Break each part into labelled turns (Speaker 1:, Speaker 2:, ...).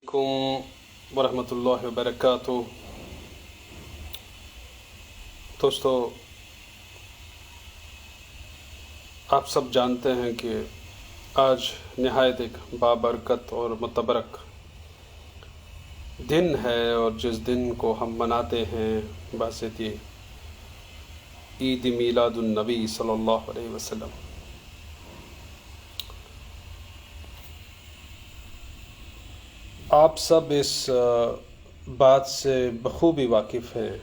Speaker 1: علیکم ورحمۃ اللہ وبرکاتہ۔ دوستو، آپ سب جانتے ہیں کہ آج نہایت ایک بابرکت اور متبرک دن ہے، اور جس دن کو ہم مناتے ہیں باسطِ عید میلاد النبی صلی اللہ علیہ وسلم۔ آپ سب اس بات سے بخوبی واقف ہیں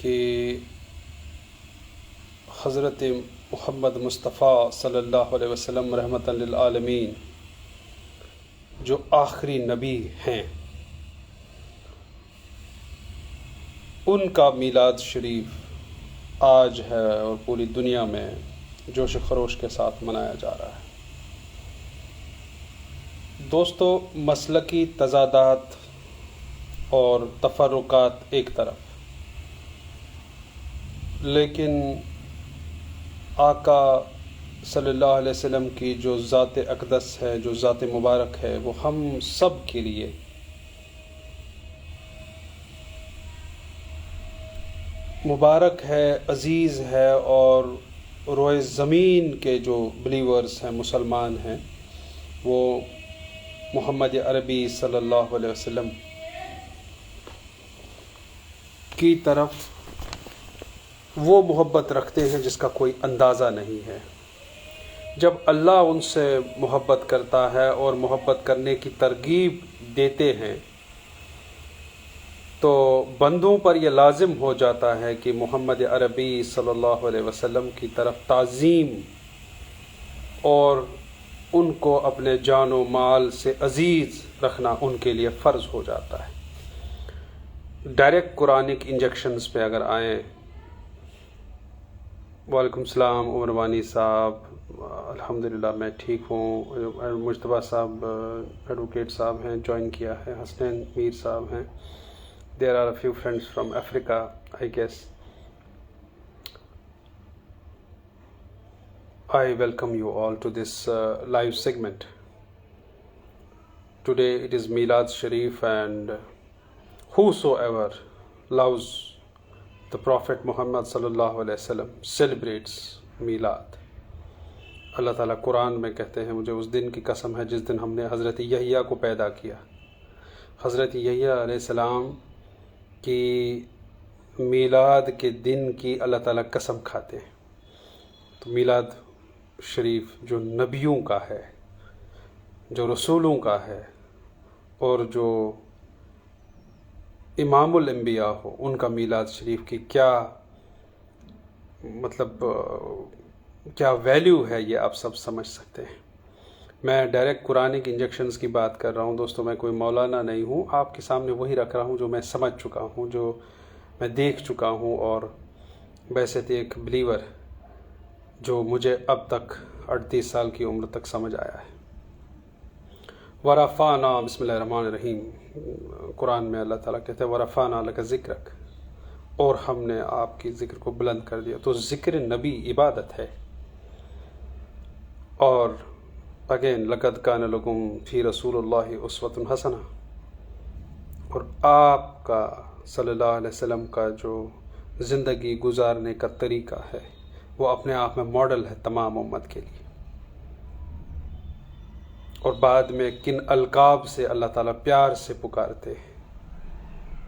Speaker 1: کہ حضرت محمد مصطفیٰ صلی اللہ علیہ وسلم رحمۃ للعالمین جو آخری نبی ہیں، ان کا میلاد شریف آج ہے اور پوری دنیا میں جوش و خروش کے ساتھ منایا جا رہا ہے۔ دوستو، مسلکی تضادات اور تفرقات ایک طرف، لیکن آقا صلی اللہ علیہ وسلم کی جو ذات اقدس ہے، جو ذات مبارک ہے، وہ ہم سب کے لیے مبارک ہے، عزیز ہے، اور روئے زمین کے جو بلیورز ہیں، مسلمان ہیں، وہ محمد عربی صلی اللہ علیہ وسلم کی طرف وہ محبت رکھتے ہیں جس کا کوئی اندازہ نہیں ہے۔ جب اللہ ان سے محبت کرتا ہے اور محبت کرنے کی ترغیب دیتے ہیں تو بندوں پر یہ لازم ہو جاتا ہے کہ محمد عربی صلی اللہ علیہ وسلم کی طرف تعظیم اور ان کو اپنے جان و مال سے عزیز رکھنا ان کے لیے فرض ہو جاتا ہے۔ ڈائریکٹ قرآنک انجیکشنز پہ اگر آئیں، وعلیکم السلام عمر وانی صاحب، الحمدللہ میں ٹھیک ہوں۔ مجتبیٰ صاحب ایڈوکیٹ صاحب ہیں، جوائن کیا ہے۔ حسنین میر صاحب ہیں۔ There are a few friends from Africa I guess. I welcome you all to this live segment. Today it is Milad Sharif, and whosoever loves the Prophet Muhammad sallallahu alaihi wasallam celebrates Milad. اللہ تعالیٰ قرآن میں کہتے ہیں، مجھے اس دن کی قسم ہے جس دن ہم نے حضرت یحییٰ کو پیدا کیا۔ حضرت یحییٰ علیہ السلام کی میلاد کے دن کی اللہ تعالیٰ قسم کھاتے ہیں۔ تو میلاد شریف جو نبیوں کا ہے، جو رسولوں کا ہے، اور جو امام الانبیاء ہو، ان کا میلاد شریف کی کیا کیا ویلیو ہے، یہ آپ سب سمجھ سکتے ہیں۔ میں ڈائریکٹ قرآنک انجیکشنز کی بات کر رہا ہوں دوستو، میں کوئی مولانا نہیں ہوں، آپ کے سامنے وہی رکھ رہا ہوں جو میں سمجھ چکا ہوں، جو میں دیکھ چکا ہوں، اور ویسے تو ایک بلیور جو مجھے اب تک 38 سال کی عمر تک سمجھ آیا ہے۔ ورفعنا، بسم اللہ الرحمن الرحیم، قرآن میں اللہ تعالیٰ کہتے ہیں ورفعنا لک ذکرک، اور ہم نے آپ کی ذکر کو بلند کر دیا۔ تو ذکر نبی عبادت ہے۔ اور اگین لقد کان لکم فی رسول اللہ اسوۃ حسنہ، اور آپ کا صلی اللہ علیہ وسلم کا جو زندگی گزارنے کا طریقہ ہے وہ اپنے آپ میں ماڈل ہے تمام امت کے لیے۔ اور بعد میں کن القاب سے اللہ تعالیٰ پیار سے پکارتے ہیں،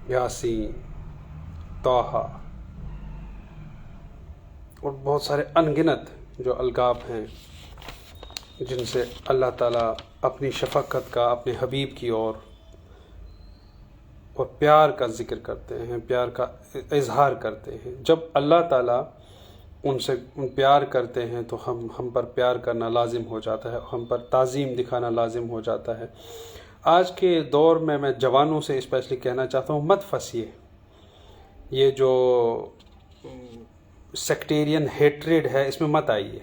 Speaker 1: یاسین، طٰہٰ، اور بہت سارے انگنت جو القاب ہیں جن سے اللہ تعالیٰ اپنی شفقت کا، اپنے حبیب کی اور پیار کا ذکر کرتے ہیں، پیار کا اظہار کرتے ہیں۔ جب اللہ تعالیٰ ان سے پیار کرتے ہیں تو ہم پر پیار کرنا لازم ہو جاتا ہے، ہم پر تعظیم دکھانا لازم ہو جاتا ہے۔ آج کے دور میں جوانوں سے اسپیشلی کہنا چاہتا ہوں، مت پھنسیے یہ جو سیکٹیرین ہیٹریڈ ہے، اس میں مت آئیے۔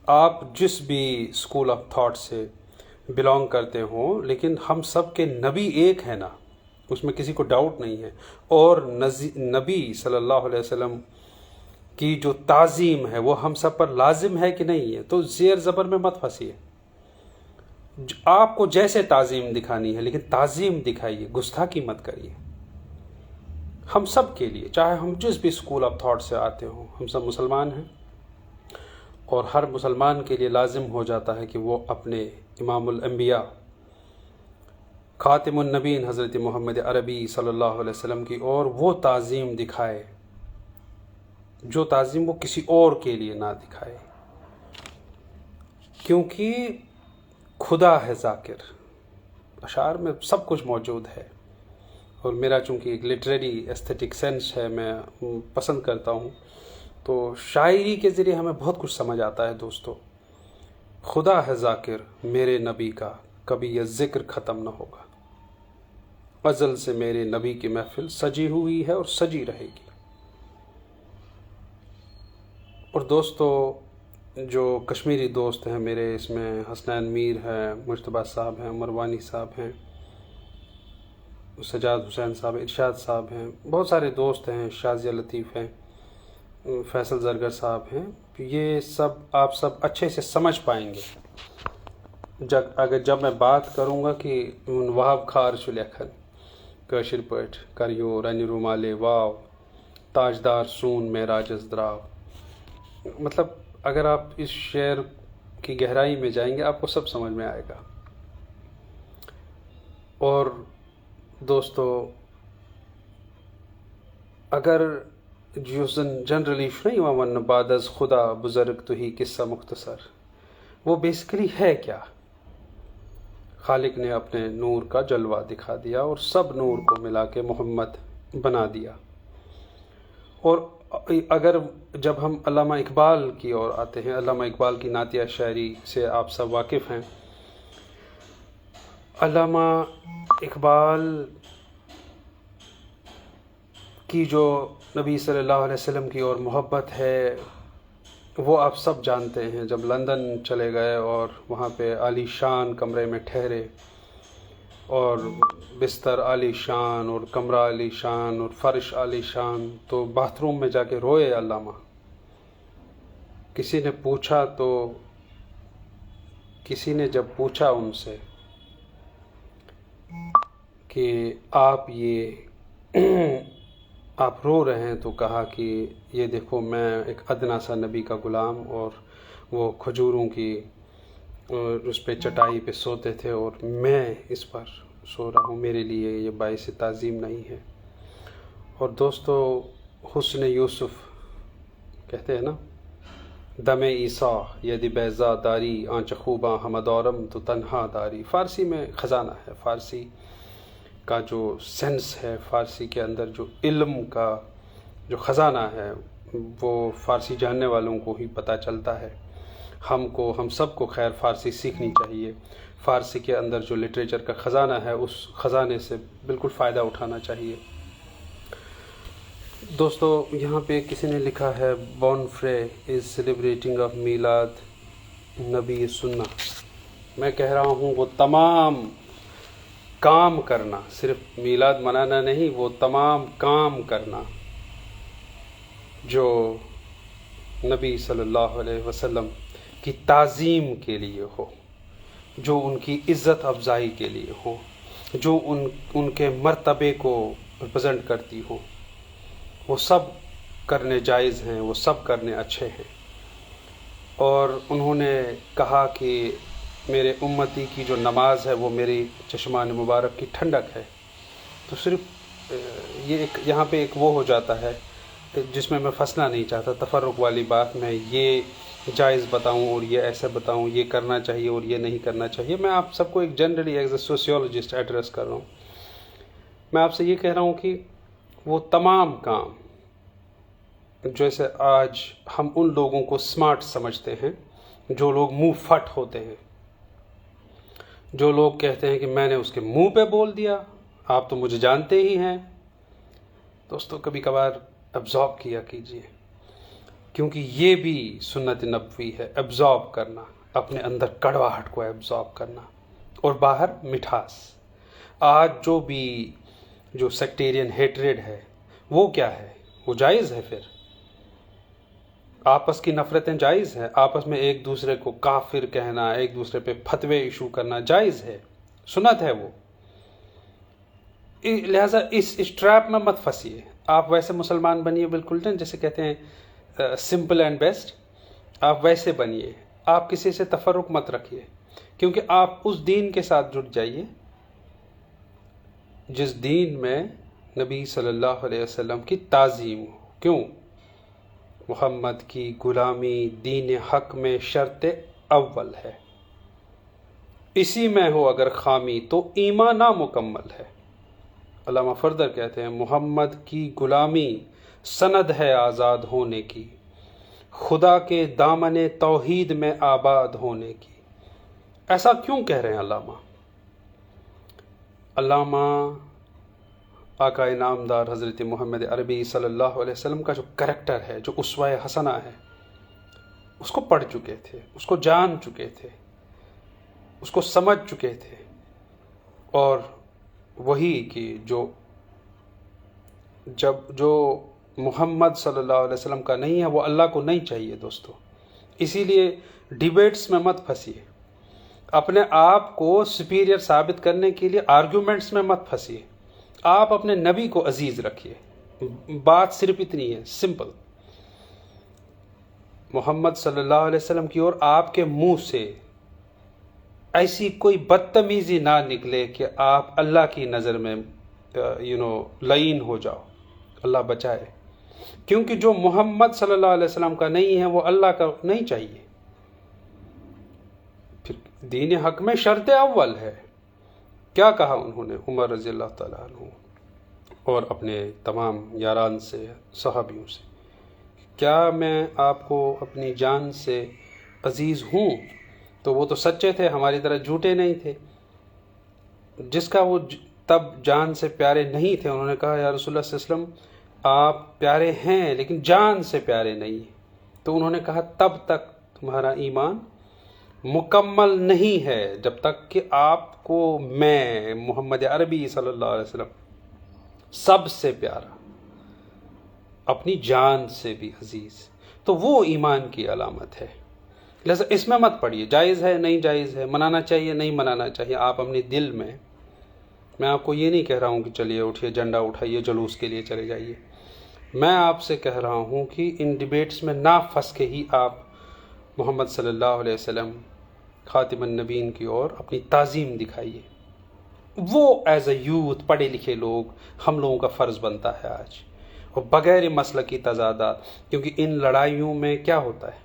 Speaker 1: آپ جس بھی اسکول آف تھاٹ سے بلانگ کرتے ہوں، لیکن ہم سب کے نبی ایک ہے نا، اس میں کسی کو ڈاؤٹ نہیں ہے۔ اور نبی صلی اللہ علیہ وسلم کی جو تعظیم ہے وہ ہم سب پر لازم ہے کہ نہیں ہے، تو زیر زبر میں مت پھنسیے۔ آپ کو جیسے تعظیم دکھانی ہے لیکن تعظیم دکھائیے، گستاخی مت کریے. ہم سب کے لیے، چاہے ہم جس بھی اسکول آف تھاٹ سے آتے ہوں، ہم سب مسلمان ہیں، اور ہر مسلمان کے لیے لازم ہو جاتا ہے کہ وہ اپنے امام الانبیاء خاتم النبیین حضرت محمد عربی صلی اللہ علیہ وسلم کی اور وہ تعظیم دکھائے جو تعظیم وہ کسی اور کے لیے نہ دکھائے، کیونکہ خدا ہے ذاکر. اشعار میں سب کچھ موجود ہے، اور میرا چونکہ ایک لٹریری ایستھیٹک سینس ہے، میں پسند کرتا ہوں، تو شاعری کے ذریعے ہمیں بہت کچھ سمجھ آتا ہے. دوستو، خدا ہے ذاکر میرے نبی کا، کبھی یہ ذکر ختم نہ ہوگا. ازل سے میرے نبی کی محفل سجی ہوئی ہے اور سجی رہے گی. اور دوستو، جو کشمیری دوست ہیں میرے، اس میں حسنین میر ہیں، مجتبیٰ صاحب ہیں، مروانی صاحب ہیں، سجاد حسین صاحب، ارشاد صاحب ہیں، بہت سارے دوست ہیں، شازیہ لطیف ہیں، فیصل زرگر صاحب ہیں. یہ سب آپ سب اچھے سے سمجھ پائیں گے جب میں بات کروں گا کہ وہاب خار چھُ لیکھن کٲشِر پٲٹھۍ کریو رنہِ رومالے واو تاجدار سون معراجس دراو. مطلب اگر آپ اس شعر کی گہرائی میں جائیں گے آپ کو سب سمجھ میں آئے گا. اور دوستو، اگر جنرلی چھُ نا یِوان وننہٕ بعد از خدا بزرگ تُہی قصہ مختصر، وہ بیسیکلی ہے کیا؟ خالق نے اپنے نور کا جلوہ دکھا دیا اور سب نور کو ملا کے محمد بنا دیا. اور اگر جب ہم علامہ اقبال کی اور آتے ہیں، علامہ اقبال کی نعتیہ شاعری سے آپ سب واقف ہیں. علامہ اقبال کی جو نبی صلی اللہ علیہ وسلم کی اور محبت ہے وہ آپ سب جانتے ہیں. جب لندن چلے گئے اور وہاں پہ عالی شان کمرے میں ٹھہرے، اور بستر عالی شان اور کمرہ عالی شان اور فرش عالی شان، تو باتھ روم میں جا کے روئے علامہ. کسی نے جب پوچھا ان سے کہ آپ رو رہے ہیں، تو کہا کہ یہ دیکھو، میں ایک ادنا سا نبی کا غلام، اور وہ کھجوروں کی اس پہ چٹائی پہ سوتے تھے اور میں اس پر سو رہا ہوں، میرے لیے یہ باعث تعظیم نہیں ہے. اور دوستو، حسن یوسف کہتے ہیں نا، دم عیسیٰ ید بیضا داری آنچ خوباں ہمدارم تو تنہا داری. فارسی میں خزانہ ہے، فارسی کا جو سینس ہے، فارسی کے اندر جو علم کا جو خزانہ ہے، وہ فارسی جاننے والوں کو ہی پتہ چلتا ہے. ہم سب کو خیر فارسی سیکھنی چاہیے. فارسی کے اندر جو لٹریچر کا خزانہ ہے، اس خزانے سے بالکل فائدہ اٹھانا چاہیے. دوستو، یہاں پہ کسی نے لکھا ہے، بون فرے از سیلیبریٹنگ آف میلاد نبی سنہ. میں کہہ رہا ہوں وہ تمام کام کرنا، صرف میلاد منانا نہیں، وہ تمام کام کرنا جو نبی صلی اللہ علیہ وسلم کی تعظیم کے لیے ہو، جو ان کی عزت افزائی کے لیے ہو، جو ان کے مرتبے کو ریپرزینٹ کرتی ہو، وہ سب کرنے جائز ہیں، وہ سب کرنے اچھے ہیں. اور انہوں نے کہا کہ میرے امتی کی جو نماز ہے وہ میری چشمان مبارک کی ٹھنڈک ہے. تو صرف یہاں پہ ایک وہ ہو جاتا ہے جس میں پھنسنا نہیں چاہتا، تفرق والی بات. میں یہ جائز بتاؤں اور یہ ایسا بتاؤں، یہ کرنا چاہیے اور یہ نہیں کرنا چاہیے. میں آپ سب کو ایک جنرلی ایز اے سوسیولوجسٹ ایڈریس کر رہا ہوں. میں آپ سے یہ کہہ رہا ہوں کہ وہ تمام کام، جیسے آج ہم ان لوگوں کو سمارٹ سمجھتے ہیں جو لوگ منہ پھٹ ہوتے ہیں، جو لوگ کہتے ہیں کہ میں نے اس کے منہ پہ بول دیا، آپ تو مجھے جانتے ہی ہیں. دوستو، کبھی کبھار ابزارب کیا کیجیے، کیونکہ یہ بھی سنت نبوی ہے، ابزارب کرنا، اپنے اندر کڑواہٹ کو ابزارب کرنا اور باہر مٹھاس. آج جو سیکٹیرین ہیٹریڈ ہے وہ کیا ہے؟ وہ جائز ہے؟ پھر آپس کی نفرتیں جائز ہیں، آپس میں ایک دوسرے کو کافر کہنا، ایک دوسرے پہ فتوے ایشو کرنا جائز ہے، سنت ہے وہ. لہٰذا اس ٹریپ میں مت پھنسیے. آپ ویسے مسلمان بنیے بالکل نہیں، جیسے کہتے ہیں سمپل اینڈ بیسٹ، آپ ویسے بنیے. آپ کسی سے تفرق مت رکھیے، کیونکہ آپ اس دین کے ساتھ جڑ جائیے جس دین میں نبی صلی اللہ علیہ وسلم کی تعظیم ہو. کیوں؟ محمد کی غلامی دین حق میں شرط اول ہے. اسی میں ہو اگر خامی تو ایمان نامکمل ہے. علامہ فردر کہتے ہیں محمد کی غلامی سند ہے آزاد ہونے کی، خدا کے دامن توحید میں آباد ہونے کی. ایسا کیوں کہہ رہے ہیں علامہ آقا نامدار حضرت محمد عربی صلی اللہ علیہ وسلم کا جو کریکٹر ہے، جو اسوہ حسنہ ہے، اس کو پڑھ چکے تھے، اس کو جان چکے تھے، اس کو سمجھ چکے تھے. اور وہی کہ جو محمد صلی اللہ علیہ وسلم کا نہیں ہے وہ اللہ کو نہیں چاہیے دوستو. اسی لیے ڈیبیٹس میں مت پھنسیے، اپنے آپ کو سپیریئر ثابت کرنے کے لیے آرگیومنٹس میں مت پھنسیے. آپ اپنے نبی کو عزیز رکھیے. بات صرف اتنی ہے، سمپل. محمد صلی اللہ علیہ وسلم کی اور آپ کے منہ سے ایسی کوئی بدتمیزی نہ نکلے کہ آپ اللہ کی نظر میں لعین ہو جاؤ. اللہ بچائے. کیونکہ جو محمد صلی اللہ علیہ وسلم کا نہیں ہے وہ اللہ کا نہیں چاہیے. پھر دین حق میں شرط اول ہے. کیا کہا انہوں نے عمر رضی اللہ تعالیٰ عنہ اور اپنے تمام یاران سے، صحابیوں سے، کیا میں آپ کو اپنی جان سے عزیز ہوں؟ تو وہ تو سچے تھے، ہماری طرح جھوٹے نہیں تھے. جس کا وہ تب جان سے پیارے نہیں تھے، انہوں نے کہا یا رسول اللہ صلی اللہ علیہ وسلم آپ پیارے ہیں لیکن جان سے پیارے نہیں. تو انہوں نے کہا تب تک تمہارا ایمان مکمل نہیں ہے جب تک کہ آپ کو میں محمد عربی صلی اللہ علیہ وسلم سب سے پیارا، اپنی جان سے بھی عزیز. تو وہ ایمان کی علامت ہے. لہٰذا اس میں مت پڑھیے جائز ہے نہیں جائز ہے، منانا چاہیے نہیں منانا چاہیے. آپ اپنے دل میں آپ کو یہ نہیں کہہ رہا ہوں کہ چلیے اٹھیے جھنڈا اٹھائیے جلوس کے لیے چلے جائیے. میں آپ سے کہہ رہا ہوں کہ ان ڈیبیٹس میں نہ پھنس کے ہی آپ محمد صلی اللہ علیہ وسلم خاتم النبیین کی اور اپنی تعظیم دکھائیے. وہ ایز اے یوتھ پڑھے لکھے لوگ ہم لوگوں کا فرض بنتا ہے آج، اور بغیر مسلکی تضادات. کیونکہ ان لڑائیوں میں کیا ہوتا ہے؟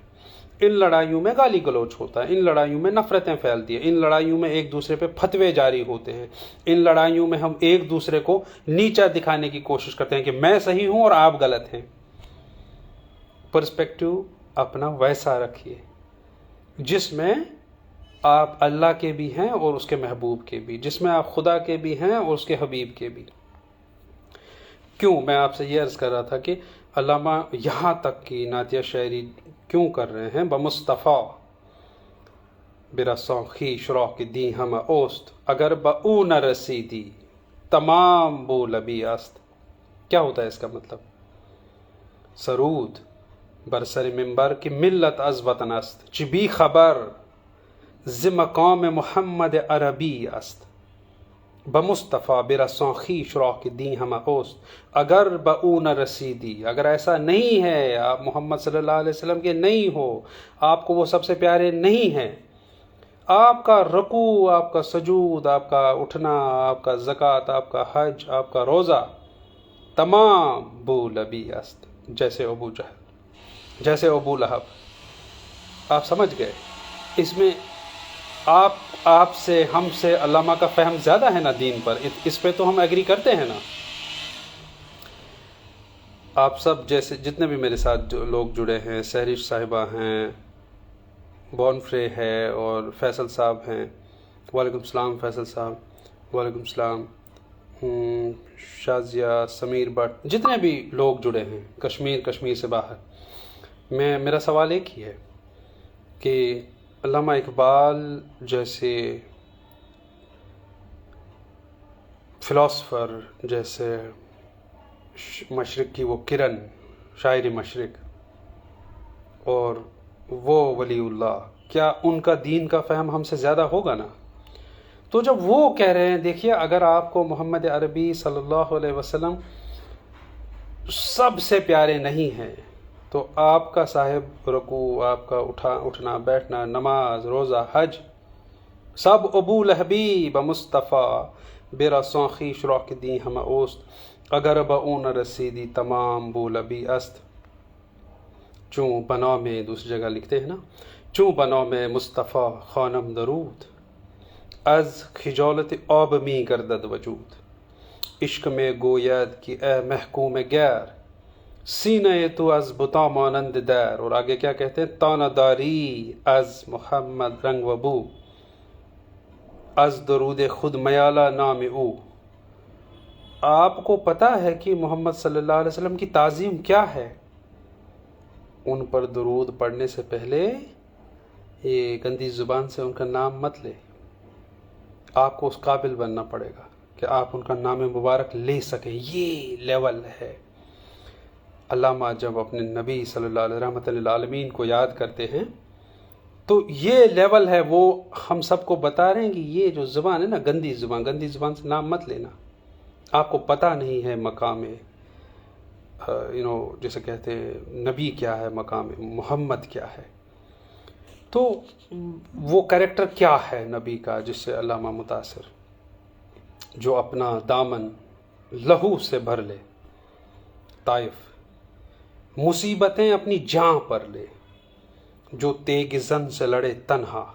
Speaker 1: ان لڑائیوں میں گالی گلوچ ہوتا ہے، ان لڑائیوں میں نفرتیں پھیلتی ہیں، ان لڑائیوں میں ایک دوسرے پہ فتوے جاری ہوتے ہیں، ان لڑائیوں میں ہم ایک دوسرے کو نیچا دکھانے کی کوشش کرتے ہیں کہ میں صحیح ہوں اور آپ غلط ہیں. پرسپیکٹو اپنا ویسا رکھیے جس میں آپ اللہ کے بھی ہیں اور اس کے محبوب کے بھی، جس میں آپ خدا کے بھی ہیں اور اس کے حبیب کے بھی. کیوں میں آپ سے یہ عرض کر رہا تھا کہ علامہ یہاں تک کی نعتیہ شاعری کیوں کر رہے ہیں؟ بمصطفیٰ برساں خویش راہ کی دی ہم اوست، اگر او نہ رسیدی تمام بو لبی است. کیا ہوتا ہے اس کا مطلب؟ سرود برسر منبر کی ملت از وطن است، چی بی خبر ز مقام محمد عربی است. بمصطفیٰ برساں خویش راہ کی دی ہم اوست، اگر او نہ رسیدی، اگر ایسا نہیں ہے آپ محمد صلی اللہ علیہ وسلم کے نہیں ہو، آپ کو وہ سب سے پیارے نہیں ہیں، آپ کا رکوع، آپ کا سجود، آپ کا اٹھنا، آپ کا زکوٰۃ، آپ کا حج، آپ کا روزہ تمام بو لبی است، جیسے ابو جہل، جیسے ابو لہب. آپ سمجھ گئے؟ اس میں آپ سے ہم سے علامہ کا فہم زیادہ ہے نا دین پر، اس پہ تو ہم ایگری کرتے ہیں نا. آپ سب جیسے جتنے بھی میرے ساتھ جو لوگ جڑے ہیں، سہرش صاحبہ ہیں، بونفرے ہے اور فیصل صاحب ہیں، وعلیکم السلام فیصل صاحب، وعلیکم السلام، شازیہ، سمیر بٹ، جتنے بھی لوگ جڑے ہیں کشمیر سے باہر. میرا سوال ایک ہی ہے کہ علامہ اقبال جیسے فلاسفر، جیسے مشرق کی وہ کرن، شاعر مشرق، اور وہ ولی اللہ، کیا ان کا دین کا فہم ہم سے زیادہ ہوگا نا؟ تو جب وہ کہہ رہے ہیں، دیکھیے اگر آپ کو محمد عربی صلی اللہ علیہ وسلم سب سے پیارے نہیں ہیں تو آپ کا صاحب رکوع، آپ کا اٹھنا بیٹھنا، نماز، روزہ، حج، سب ابو لہبی بمصطفیٰ بیرا سونخی شراک دی ہم اوست اگر با اون رسیدی تمام بولبی است چون بنا میں، دوسری جگہ لکھتے ہیں نا، چون بنا میں مصطفیٰ خانم درود از خجالت آب می گردد وجود عشق میں گوید کہ اے محکوم گیر سینہ تو از بتا مانند دیر. اور آگے کیا کہتے ہیں؟ تانہ داری از محمد رنگ و بو از درود خود میالہ نام او. آپ کو پتہ ہے کہ محمد صلی اللہ علیہ وسلم کی تعظیم کیا ہے؟ ان پر درود پڑھنے سے پہلے یہ گندی زبان سے ان کا نام مت لے. آپ کو اس قابل بننا پڑے گا کہ آپ ان کا نام مبارک لے سکیں. یہ لیول ہے. علامہ جب اپنے نبی صلی اللہ علیہ رحمۃ للعالمین کو یاد کرتے ہیں تو یہ لیول ہے. وہ ہم سب کو بتا رہے ہیں کہ یہ جو زبان ہے نا، گندی زبان سے نام مت لینا. آپ کو پتہ نہیں ہے مقام جیسے کہتے ہیں نبی کیا ہے، مقام محمد کیا ہے. تو وہ کریکٹر کیا ہے نبی کا جس سے علامہ متاثر، جو اپنا دامن لہو سے بھر لے، طائف مصیبتیں اپنی جاں پر لے، جو تیگ زن سے لڑے تنہا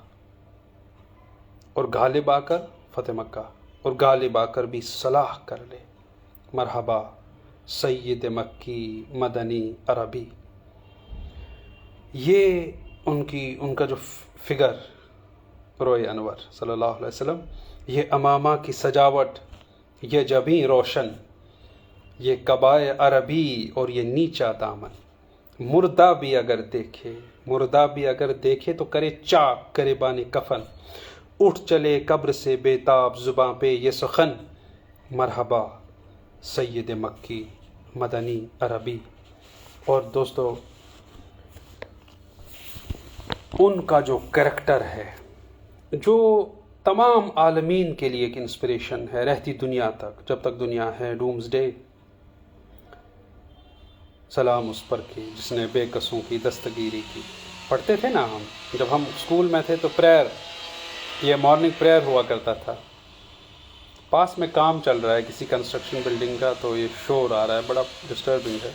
Speaker 1: اور غالب آ کر فتح مکہ اور غالب آ کر بھی صلاح کر لے. مرحبا سید مکی مدنی عربی. یہ ان کا جو فگر روئے انور صلی اللہ علیہ وسلم، یہ امامہ کی سجاوٹ، یہ جبیں روشن، یہ قبائے عربی اور یہ نیچا دامن. مردہ بھی اگر دیکھے تو کرے چاک گریبان کفن، اٹھ چلے قبر سے بیتاب زباں پہ یہ سخن. مرحبا سید مکی مدنی عربی. اور دوستو، ان کا جو کریکٹر ہے، جو تمام عالمین کے لیے ایک انسپریشن ہے رہتی دنیا تک، جب تک دنیا ہے، ڈومز ڈے. سلام اس پر کی جس نے بے کسوں کی دستگیری کی. پڑھتے تھے نا ہم جب ہم اسکول میں تھے تو پریئر، یہ مارننگ پریئر ہوا کرتا تھا. پاس میں کام چل رہا ہے کسی کنسٹرکشن بلڈنگ کا، تو یہ شور آ رہا ہے، بڑا ڈسٹربنگ ہے.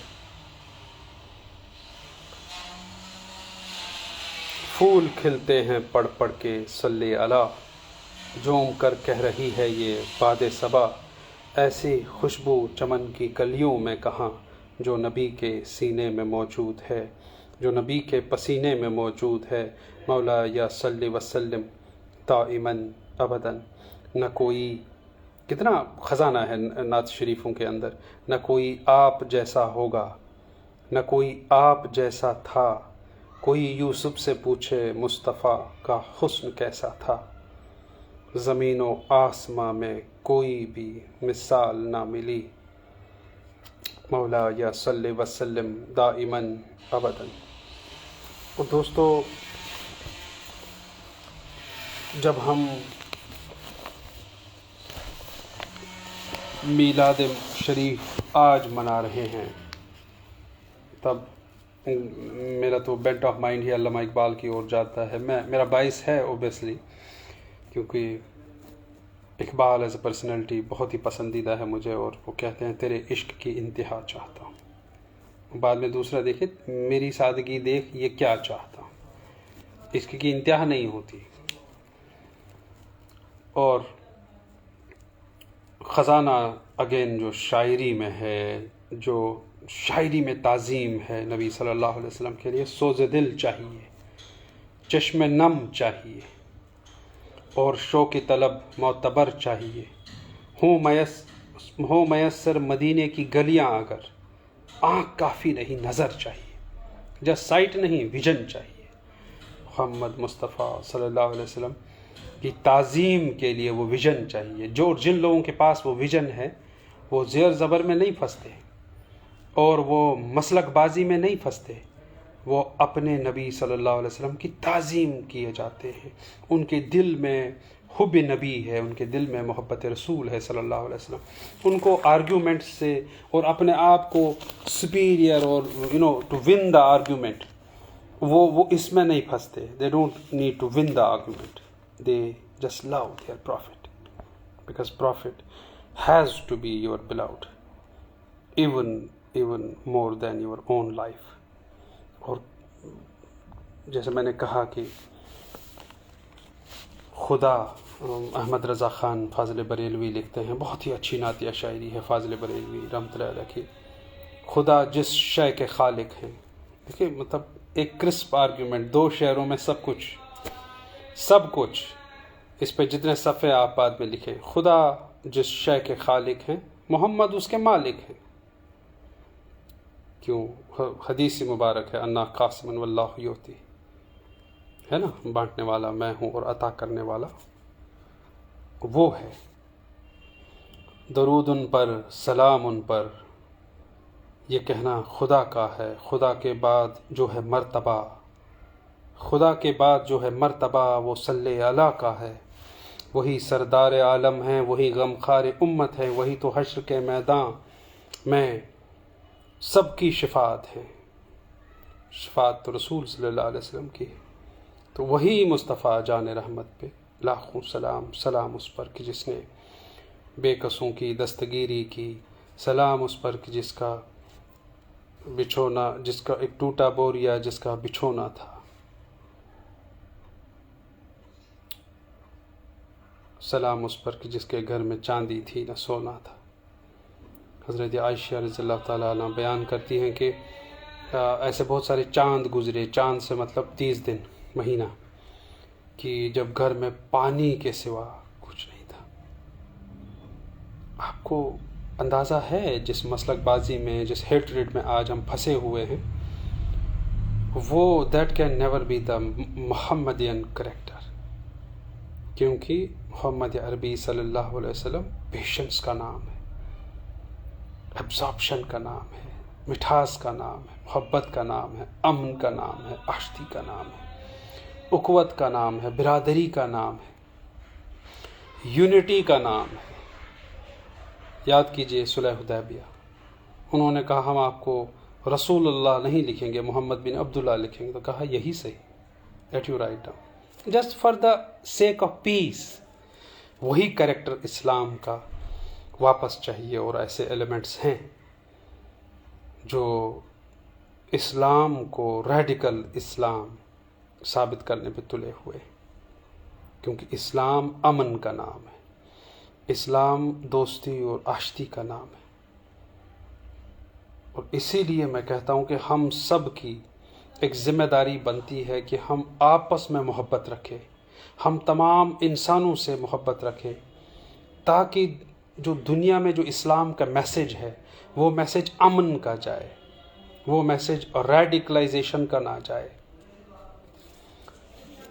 Speaker 1: پھول کھلتے ہیں پڑھ پڑھ کے صلی علی، جوم کر کہہ رہی ہے یہ باد صبا، ایسی خوشبو چمن کی کلیوں میں کہاں، جو نبی کے سینے میں موجود ہے، جو نبی کے پسینے میں موجود ہے. مولا یا صلی وسلم دائماً ابداً. نہ کوئی، کتنا خزانہ ہے نعت شریفوں کے اندر. نہ کوئی آپ جیسا ہوگا، نہ کوئی آپ جیسا تھا، کوئی یوسف سے پوچھے مصطفیٰ کا حسن کیسا تھا. زمین و آسماں میں کوئی بھی مثال نہ ملی. مولا یا صلی وسلم دائماً ابداً. اور دوستو، جب ہم میلاد شریف آج منا رہے ہیں، تب میرا تو بینٹ آف مائنڈ ہی علامہ اقبال کی اور جاتا ہے. میرا باعث ہے اوبیسلی، کیونکہ اقبال ایز اے پرسنالٹی بہت ہی پسندیدہ ہے مجھے. اور وہ کہتے ہیں تیرے عشق کی انتہا چاہتا ہوں. بعد میں دوسرا دیکھے، میری سادگی دیکھ یہ کیا چاہتا ہوں. عشق کی انتہا نہیں ہوتی. اور خزانہ اگین جو شاعری میں ہے، جو شاعری میں تعظیم ہے نبی صلی اللہ علیہ وسلم کے لیے، سوز دل چاہیے، چشم نم چاہیے، اور شوق طلب معتبر چاہیے. ہوں میسر مدینے کی گلیاں اگر، آنکھ کافی نہیں نظر چاہیے. جسٹ سائٹ نہیں، ویژن چاہیے. محمد مصطفیٰ صلی اللہ علیہ وسلم کی تعظیم کے لیے وہ ویژن چاہیے. جن لوگوں کے پاس وہ ویژن ہے، وہ زیر زبر میں نہیں پھنستے، اور وہ مسلک بازی میں نہیں پھنستے، وہ اپنے نبی صلی اللہ علیہ وسلم کی تعظیم کیے جاتے ہیں، ان کے دل میں حب نبی ہے، ان کے دل میں محبت رسول ہے صلی اللہ علیہ وسلم۔ ان کو آرگیومنٹ سے اور اپنے آپ کو سپیریئر اور ٹو ون دا آرگیومنٹ، وہ اس میں نہیں پھنستے۔ They don't need to win the argument, they just love their profit, because profit has to be your beloved even more than your own life. اور جیسے میں نے کہا کہ خدا، احمد رضا خان فاضل بریلوی لکھتے ہیں، بہت ہی اچھی نعتیہ شاعری ہے فاضل بریلوی رحمۃ اللہ علیہ کی، خدا جس شے کے خالق ہیں۔ دیکھیے مطلب ایک کرسپ آرگیومنٹ، 2 شعروں میں سب کچھ اس پہ جتنے صفحے آپ بعد میں لکھیں۔ خدا جس شے کے خالق ہیں، محمد اس کے مالک ہیں۔ کیوں؟ حدیث مبارک ہے، انا قاسم واللہ یؤتی، ہے نا، بانٹنے والا میں ہوں اور عطا کرنے والا وہ ہے۔ درود ان پر، سلام ان پر، یہ کہنا خدا کا ہے، خدا کے بعد جو ہے مرتبہ وہ صلی اللہ کا ہے۔ وہی سردار عالم ہیں، وہی غمخوار امت ہے، وہی تو حشر کے میدان میں سب کی شفاعت ہے۔ شفاعت تو رسول صلی اللہ علیہ وسلم کی ہے، تو وہی مصطفیٰ جان رحمت پہ لاکھوں سلام اس پر کہ جس نے بے کسوں کی دستگیری کی، سلام اس پر کہ جس کا ایک ٹوٹا بوریا جس کا بچھونا تھا، سلام اس پر کہ جس کے گھر میں چاندی تھی نہ سونا تھا۔ حضرت عائشہ رضی اللہ تعالیٰ عنہ بیان کرتی ہیں کہ ایسے بہت سارے چاند گزرے، چاند سے مطلب 30 دن، مہینہ، کہ جب گھر میں پانی کے سوا کچھ نہیں تھا۔ آپ کو اندازہ ہے جس مسلک بازی میں، جس ہیٹریڈ میں آج ہم پھنسے ہوئے ہیں، وہ that can never be the Muhammadan character, کیونکہ محمد عربی صلی اللہ علیہ وسلم پیشنس کا نام ہے، ایبزارپشن کا نام ہے، مٹھاس کا نام ہے، محبت کا نام ہے، امن کا نام ہے، آشتی کا نام ہے، اخوت کا نام ہے، برادری کا نام ہے، یونٹی کا نام ہے۔ یاد کیجئے صلح حدیبیہ، انہوں نے کہا ہم آپ کو رسول اللہ نہیں لکھیں گے، محمد بن عبداللہ لکھیں گے، تو کہا یہی صحیح، let you write down just for the sake of peace. وہی کریکٹر اسلام کا واپس چاہیے، اور ایسے ایلیمنٹس ہیں جو اسلام کو ریڈیکل اسلام ثابت کرنے پہ تلے ہوئے، کیونکہ اسلام امن کا نام ہے، اسلام دوستی اور آشتی کا نام ہے۔ اور اسی لیے میں کہتا ہوں کہ ہم سب کی ایک ذمہ داری بنتی ہے کہ ہم آپس میں محبت رکھیں، ہم تمام انسانوں سے محبت رکھیں، تاکہ جو دنیا میں جو اسلام کا میسج ہے وہ میسج امن کا جائے، وہ میسج ریڈیکلائزیشن کا نہ جائے۔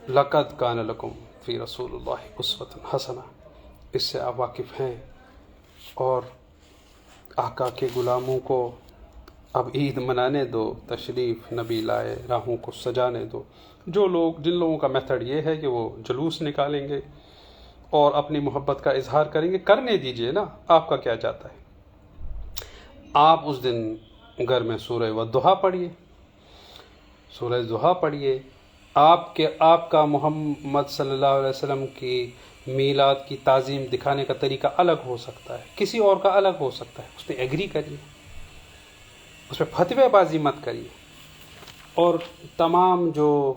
Speaker 1: لقد کان لکم فی رسول اللہ اسوۃ حسنہ، اس سے آپ واقف ہیں۔ اور آقا کے غلاموں کو اب عید منانے دو، تشریف نبی لائے، راہوں کو سجانے دو۔ جن لوگوں کا میتھڈ یہ ہے کہ وہ جلوس نکالیں گے اور اپنی محبت کا اظہار کریں گے، کرنے دیجئے نا، آپ کا کیا جاتا ہے۔ آپ اس دن گھر میں سورہ والضحیٰ پڑھیے، سورہ ضحیٰ پڑھیے۔ آپ کا محمد صلی اللہ علیہ وسلم کی میلاد کی تعظیم دکھانے کا طریقہ الگ ہو سکتا ہے، کسی اور کا الگ ہو سکتا ہے، اس پہ ایگری کریے، اس پہ فتوی بازی مت کریے۔ اور تمام جو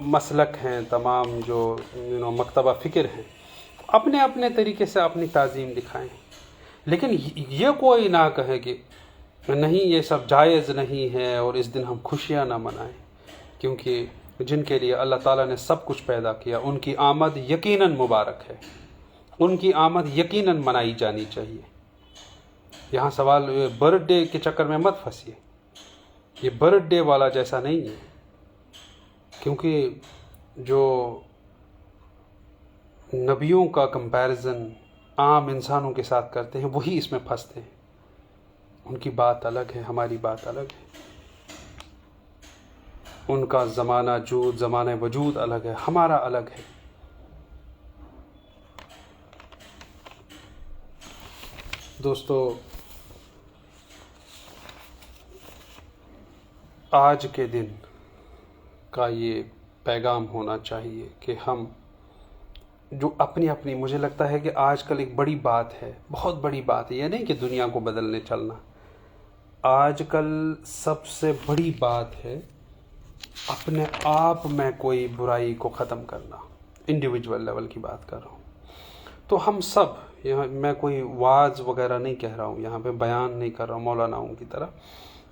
Speaker 1: مسلک ہیں، تمام جو مکتبہ فکر ہیں، اپنے اپنے طریقے سے اپنی تعظیم دکھائیں، لیکن یہ کوئی نہ کہے کہ نہیں یہ سب جائز نہیں ہے اور اس دن ہم خوشیاں نہ منائیں، کیونکہ جن کے لیے اللہ تعالیٰ نے سب کچھ پیدا کیا ان کی آمد یقیناً مبارک ہے، ان کی آمد یقیناً منائی جانی چاہیے۔ یہاں سوال برتھ ڈے کے چکر میں مت پھنسیے، یہ برتھ ڈے والا جیسا نہیں ہے، کیونکہ جو نبیوں کا کمپیرزن عام انسانوں کے ساتھ کرتے ہیں وہی اس میں پھنستے ہیں۔ ان کی بات الگ ہے، ہماری بات الگ ہے، ان کا زمانہ وجود الگ ہے، ہمارا الگ ہے۔ دوستو، آج کے دن کا یہ پیغام ہونا چاہیے کہ ہم جو اپنی مجھے لگتا ہے کہ آج کل ایک بڑی بات ہے، بہت بڑی بات ہے، یہ نہیں کہ دنیا کو بدلنے چلنا، آج کل سب سے بڑی بات ہے اپنے آپ میں کوئی برائی کو ختم کرنا۔ انڈیویجول لیول کی بات کر رہا ہوں۔ تو ہم سب یہاں، میں کوئی واعظ وغیرہ نہیں کہہ رہا ہوں، یہاں پہ بیان نہیں کر رہا ہوں مولاناؤں کی طرح،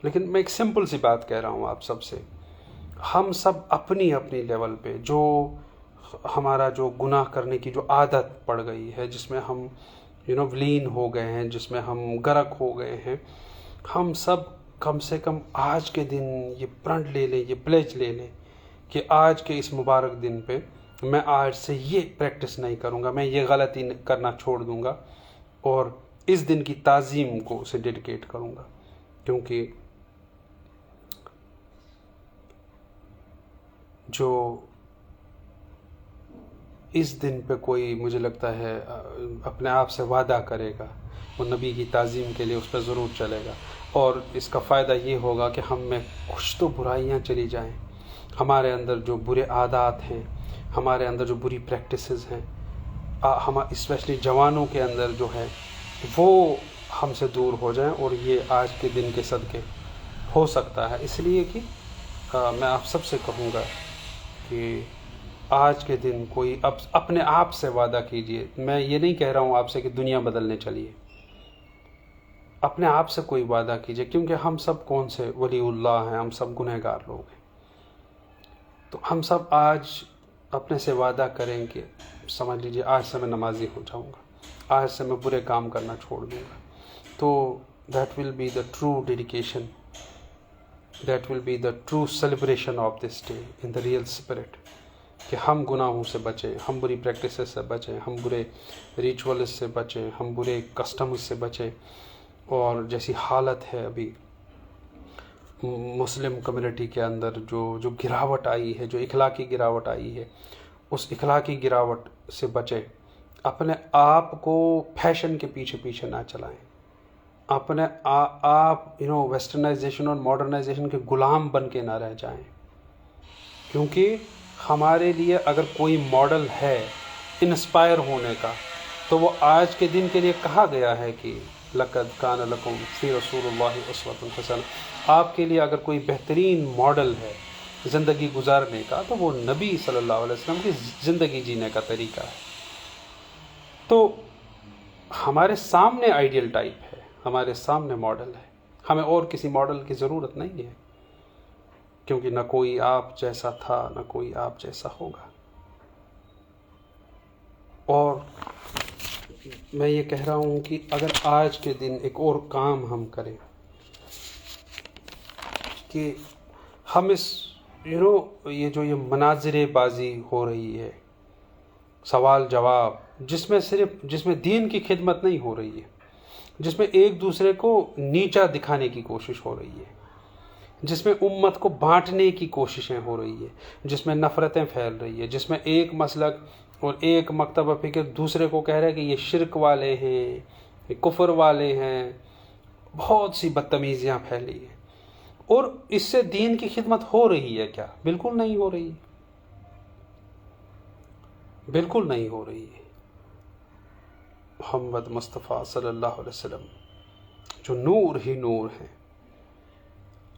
Speaker 1: لیکن میں ایک سمپل سی بات کہہ رہا ہوں آپ سب سے۔ ہم سب اپنی لیول پہ جو ہمارا جو گناہ کرنے کی جو عادت پڑ گئی ہے، جس میں ہم ولین ہو گئے ہیں، جس میں ہم غرق ہو گئے ہیں، ہم سب کم سے کم آج کے دن یہ پرن لے لیں، یہ پلیج لے لیں کہ آج کے اس مبارک دن پہ میں آج سے یہ پریکٹس نہیں کروں گا، میں یہ غلطی کرنا چھوڑ دوں گا اور اس دن کی تعظیم کو اسے ڈیڈیکیٹ کروں گا، کیونکہ جو اس دن پہ کوئی مجھے لگتا ہے اپنے آپ سے وعدہ کرے گا، وہ نبی کی تعظیم کے لیے اس پہ ضرور چلے گا، اور اس کا فائدہ یہ ہوگا کہ ہم میں کچھ تو برائیاں چلی جائیں، ہمارے اندر جو برے عادات ہیں، ہمارے اندر جو بری پریکٹسز ہیں، ہم اسپیشلی جوانوں کے اندر جو ہے وہ ہم سے دور ہو جائیں، اور یہ آج کے دن کے صدقے ہو سکتا ہے۔ اس لیے کہ میں آپ سب سے کہوں گا کہ آج کے دن کوئی اپنے آپ سے وعدہ کیجئے۔ میں یہ نہیں کہہ رہا ہوں آپ سے کہ دنیا بدلنے چلیے، اپنے آپ سے کوئی وعدہ کیجئے، کیونکہ ہم سب کون سے ولی اللہ ہیں، ہم سب گنہگار لوگ ہیں۔ تو ہم سب آج اپنے سے وعدہ کریں کہ سمجھ لیجئے آج سے میں نمازی ہو جاؤں گا، آج سے میں برے کام کرنا چھوڑ دوں گا۔ تو that will be the true dedication, that will be the true celebration of this day in the real spirit, کہ ہم گناہوں سے بچیں، ہم بری پریکٹسز سے بچیں، ہم برے ریچولز سے بچیں، ہم برے کسٹمز سے بچیں۔ اور جیسی حالت ہے ابھی مسلم کمیونٹی کے اندر جو گراوٹ آئی ہے، جو اخلاقی گراوٹ آئی ہے، اس اخلاقی گراوٹ سے بچیں، اپنے آپ کو فیشن کے پیچھے نہ چلائیں، اپنے آپ ویسٹرنائزیشن اور ماڈرنائزیشن کے غلام بن کے نہ رہ جائیں، کیونکہ ہمارے لیے اگر کوئی ماڈل ہے انسپائر ہونے کا تو وہ آج کے دن کے لیے کہا گیا ہے کہ لقد کان لکم فی رسول اللہ اسوۃ حسنہ۔ آپ کے لیے اگر کوئی بہترین ماڈل ہے زندگی گزارنے کا تو وہ نبی صلی اللہ علیہ وسلم کی زندگی جینے کا طریقہ ہے۔ تو ہمارے سامنے آئیڈیل ٹائپ ہے، ہمارے سامنے ماڈل ہے، ہمیں اور کسی ماڈل کی ضرورت نہیں ہے، کیونکہ نہ کوئی آپ جیسا تھا، نہ کوئی آپ جیسا ہوگا۔ اور میں یہ کہہ رہا ہوں کہ اگر آج کے دن ایک اور کام ہم کریں کہ ہم اس یہ مناظر بازی ہو رہی ہے، سوال جواب، جس میں دین کی خدمت نہیں ہو رہی ہے، جس میں ایک دوسرے کو نیچا دکھانے کی کوشش ہو رہی ہے، جس میں امت کو بانٹنے کی کوششیں ہو رہی ہے، جس میں نفرتیں پھیل رہی ہے، جس میں ایک مسلک اور ایک مکتبہ فکر دوسرے کو کہہ رہا ہے کہ یہ شرک والے ہیں، یہ کفر والے ہیں، بہت سی بدتمیزیاں پھیلی ہیں، اور اس سے دین کی خدمت ہو رہی ہے کیا؟ بالکل نہیں ہو رہی، بالکل نہیں ہو رہی ہے۔ محمد مصطفیٰ صلی اللہ علیہ وسلم جو نور ہی نور ہیں،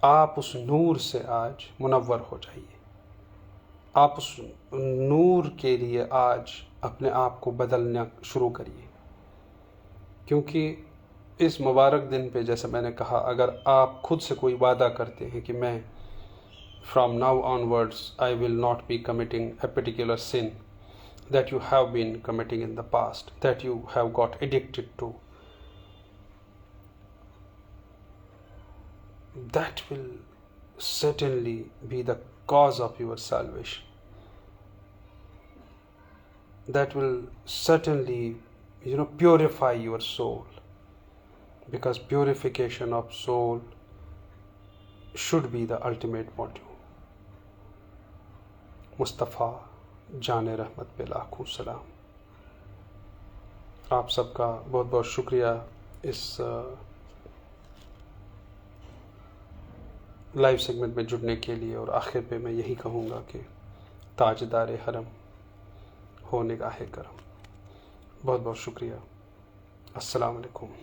Speaker 1: آپ اس نور سے آج منور ہو جائیے، آپ اس نور کے لیے آج اپنے آپ کو بدلنا شروع کریے، کیونکہ اس مبارک دن پہ جیسے میں نے کہا، اگر آپ خود سے کوئی وعدہ کرتے ہیں کہ میں from now onwards I will not be committing a particular sin that you have been committing in the past, that you have got addicted to, that will certainly be the cause of your salvation. That will certainly purify your soul. because purification of soul should be the ultimate motive. مصطفیٰ جان رحمت پہ لاکھوں سلام. آپ سب کا بہت بہت شکریہ اس live segment میں جڑنے کے لیے، اور آخر پہ میں یہی کہوں گا کہ تاجدار حرم ہو نگاہ کرم. بہت بہت شکریہ. السلام علیکم.